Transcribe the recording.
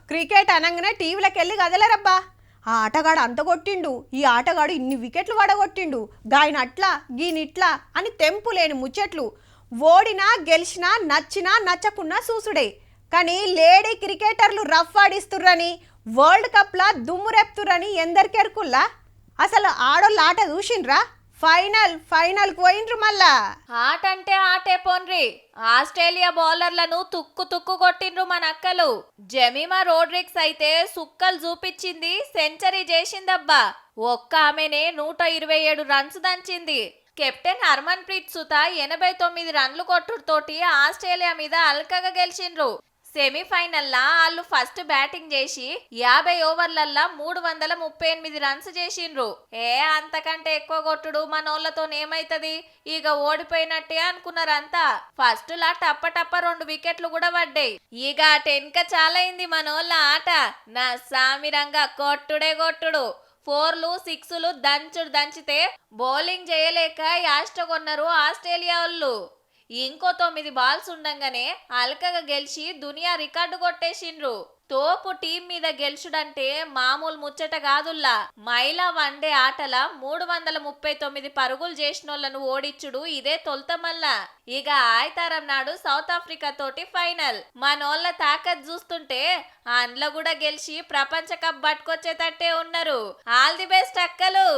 Cricket అనగానే టీవీలకెళ్ళి కదలరబ్బా. ఆ ఆటగాడు అంత కొట్టిండు, ఈ ఆటగాడు ఇన్ని వికెట్లు వడగొట్టిండు, గాయన అట్లా గీనిట్లా అని తెంపు లేని ముచ్చట్లు. ఓడినా గెలిచినా నచ్చినా నచ్చకున్నా చూసుడే. కానీ లేడీ క్రికెటర్లు రఫ్ ఆడిస్తుర్రని, వరల్డ్ కప్లా దుమ్ము రేపుతుర్రని ఎందరికెరుకుల్లా. అసలు ఆడోళ్ళ ఆట చూసిండ్రా? ఫైనల్ పోయిండ్రు మళ్ళా. ఆట అంటే ఆటే పోన్రి. ఆస్ట్రేలియా బౌలర్లను తుక్కు తుక్కు కొట్టిండ్రు మన అక్కలు. జెమిమా రోడ్రిక్స్ అయితే సుక్కలు చూపించింది, సెంచరీ చేసిందబ్బా. ఒక్క ఆమెనే 127 రన్స్ దంచింది. కెప్టెన్ హర్మన్ ప్రీత్ సుత 89 రన్లు కొట్టుడుతోటి ఆస్ట్రేలియా మీద అల్కగా గెలిచిండ్రు. సెమీఫైనల్లా వాళ్ళు ఫస్ట్ బ్యాటింగ్ చేసి 50 ఓవర్లల్లా 338 రన్స్ చేసిండ్రు. అంతకంటే ఎక్కువ కొట్టుడు మనోళ్లతోనేమైతది, ఇక ఓడిపోయినట్టే అనుకున్నారంతా. ఫస్ట్ లా టప్ప 2 వికెట్లు కూడా పడ్డాయి. ఇక టెన్క చాలైంది మనోళ్ళ ఆట. నా సామిరంగా కొట్టుడే కొట్టుడు. 4లు 6లు దంచితే బౌలింగ్ చేయలేక యాష్టకొన్నారు ఆస్ట్రేలియా వాళ్ళు. ఇంకో 9 బాల్స్ ఉండంగానే అల్కగా గెలిచి దునియా రికార్డు కొట్టేసిండ్రు. తోపు టీం మీద గెలుచుడంటే మామూలు ముచ్చట కాదుల్లా. మహిళా వన్డే ఆటల 339 పరుగులు చేసినోళ్లను ఓడిచ్చుడు ఇదే తొలతమల్లా. ఇక ఆదివారం నాడు సౌత్ ఆఫ్రికా తోటి ఫైనల్. మనోళ్ళ తాకత్ చూస్తుంటే అందులో కూడా గెలిచి ప్రపంచ కప్ పట్టుకొచ్చేటట్టే ఉన్నారు. ఆల్ ది బెస్ట్ అక్కలు.